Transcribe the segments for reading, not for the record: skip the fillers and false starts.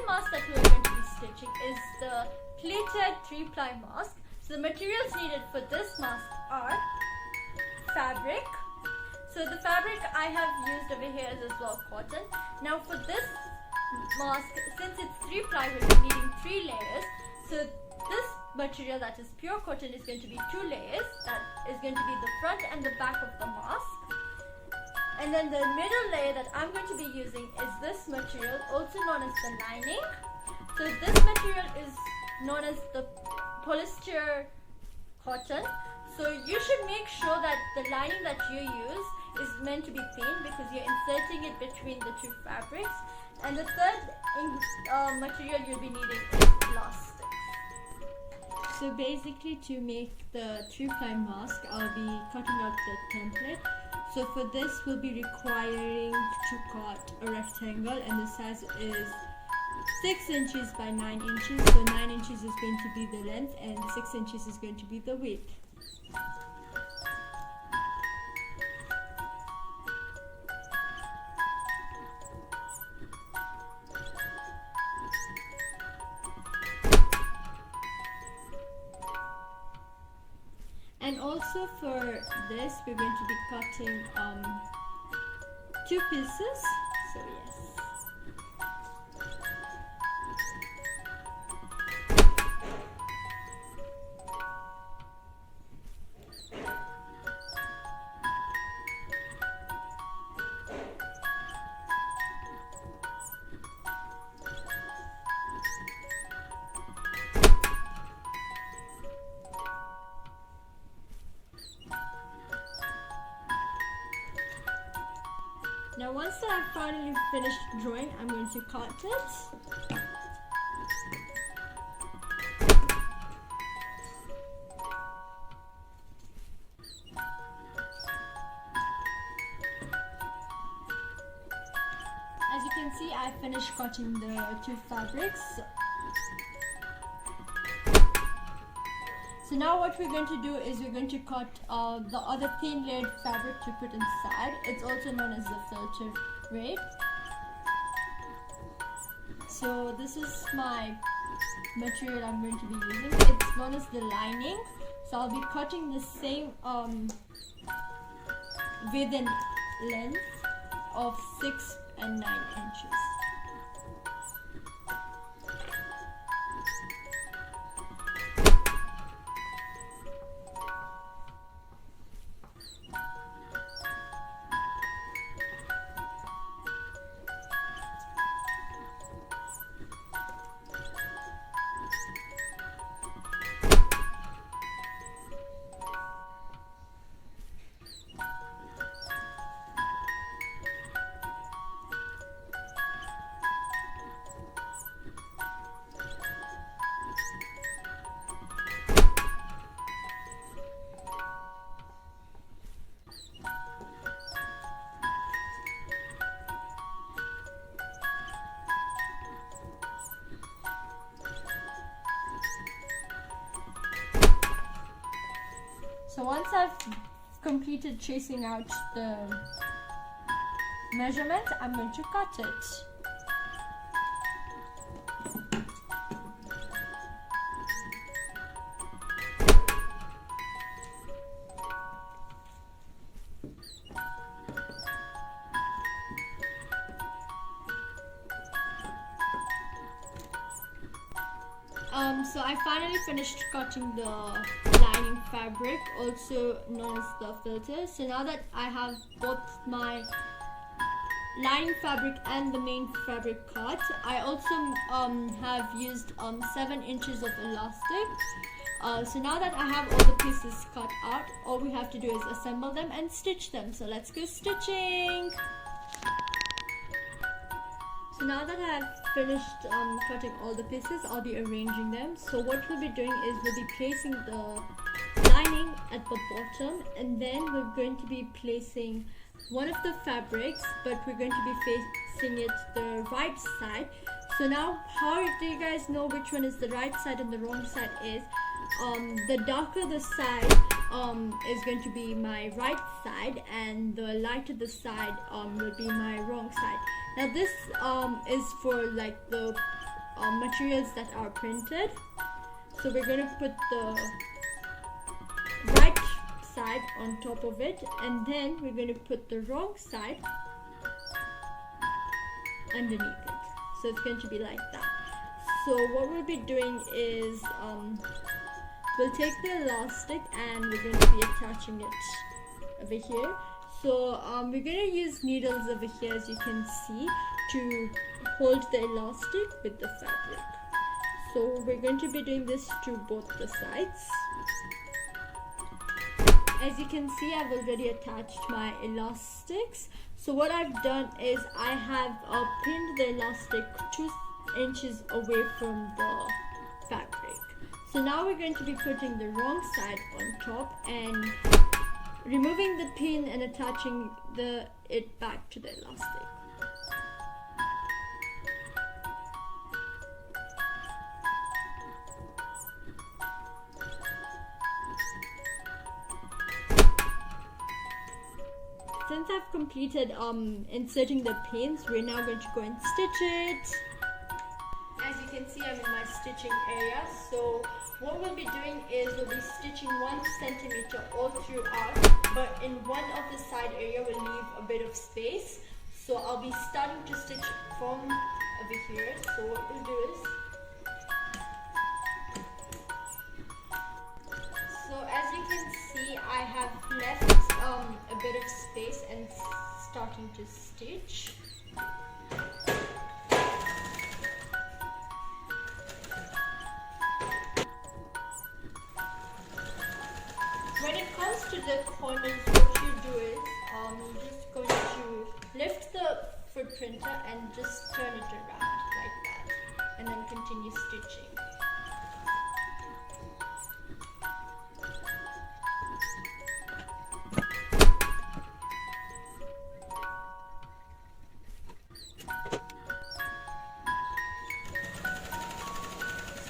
mask that we're going to be stitching is the pleated 3-ply mask. So the materials needed for this mask are fabric. So the fabric I have used over here is as well cotton. Now for this mask, since it's 3-ply, we'll be needing 3 layers. So this material, that is pure cotton, is going to be 2 layers. That is going to be the front and the back of the mask. And then the middle layer that I'm going to be using is this material, also known as the lining. So this material is known as the polyester cotton. So you should make sure that the lining that you use is meant to be thin, because you're inserting it between the 2 fabrics. And the third material you'll be needing is elastic. So basically, to make the 3-ply mask, I'll be cutting out the template. So for this, we'll be requiring to cut a rectangle, and the size is 6 inches by 9 inches. So 9 inches is going to be the length and 6 inches is going to be the width. And also for this, we're going to be cutting 2 pieces. So yes. Now once I've finally finished drawing, I'm going to cut it. As you can see, I finished cutting the 2 fabrics. So now what we're going to do is we're going to cut the other thin layered fabric to put inside. It's also known as the filter braid. So this is my material I'm going to be using. It's known as the lining. So I'll be cutting the same width and length of 6 and 9 inches. So once I've completed tracing out the measurement, I'm going to cut it. So I finally finished cutting the lining fabric, also known as the filter. So now that I have both my lining fabric and the main fabric cut, I also have used 7 inches of elastic. So now that I have all the pieces cut out, all we have to do is assemble them and stitch them. So let's go stitching. So now that I have finished cutting all the pieces, I'll be arranging them. So what we'll be doing is we'll be placing the lining at the bottom, and then we're going to be placing one of the fabrics, but we're going to be facing it the right side. So now, how do you guys know which one is the right side and the wrong side is? The darker the side is going to be my right side, and the lighter the side will be my wrong side. Now this is for like the materials that are printed. So we're going to put the right side on top of it, and then we're going to put the wrong side underneath it. So it's going to be like that. So what we'll be doing is we'll take the elastic and we're going to be attaching it over here. So we're going to use needles over here, as you can see, to hold the elastic with the fabric. So we're going to be doing this to both the sides. As you can see, I've already attached my elastics. So what I've done is I have pinned the elastic 2 inches away from the fabric. So now we're going to be putting the wrong side on top and removing the pin and attaching it back to the elastic. Since I've completed inserting the pins, we're now going to go and stitch it. As you can see, I'm in my stitching area. So what we'll be doing is we'll be stitching 1 centimeter all throughout, but in one of the side area we'll leave a bit of space. So I'll be starting to stitch from over here. So what we'll do is, so as you can see, I have left a bit of space and starting to stitch. When it comes to the corners, what you do is you're just going to lift the foot printer and just turn it around like that, and then continue stitching.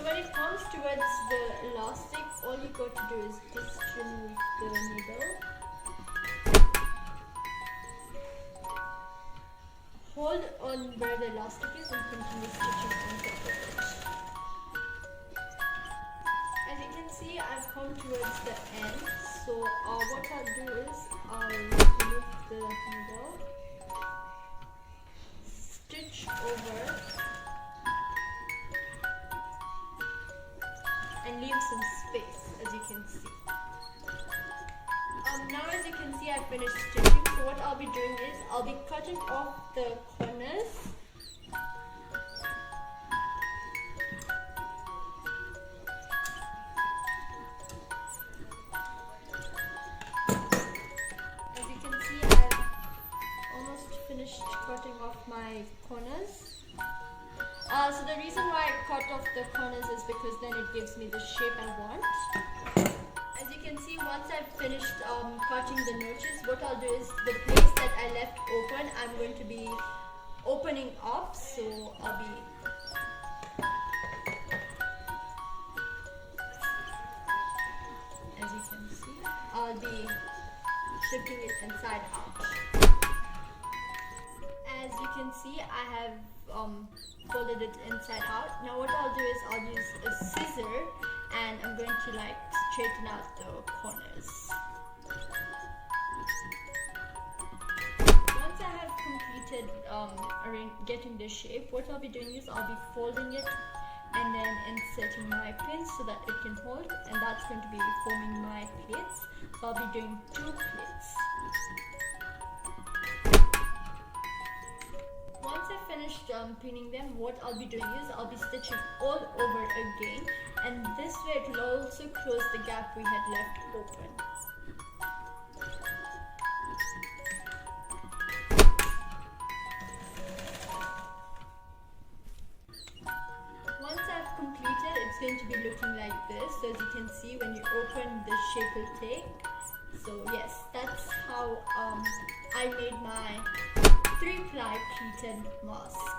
When it comes towards the elastic, all you got to do is just remove the needle, hold on where the elastic is, and continue stitching on top of it. As you can see, I've come towards the end, so what I'll do is I'll remove the needle, stitch over, and leave some space, as you can see. Now as you can see, I've finished stitching. So what I'll be doing is I'll be cutting off the corners. As you can see, I've almost finished cutting off my corners. So the reason why I cut off the corners is because then it gives me the shape I want. As you can see, once I've finished cutting the notches, what I'll do is the place that I left open, I'm going to be opening up. So I'll be as you can see, I'll be shifting it inside out. As you can see, I have folded it inside out. Now what I'll do is I'll use a scissor and I'm going to like straighten out the corners. Once I have completed getting the shape, what I'll be doing is I'll be folding it and then inserting my pins so that it can hold, and that's going to be forming my plates. So I'll be doing 2 plates. Once I finished pinning them, what I'll be doing is I'll be stitching all over again, and this way it will also close the gap we had left open. Once I've completed, it's going to be looking like this. So as you can see, when you open, the shape will take. So yes, that's how I made my 3-ply pleated mask.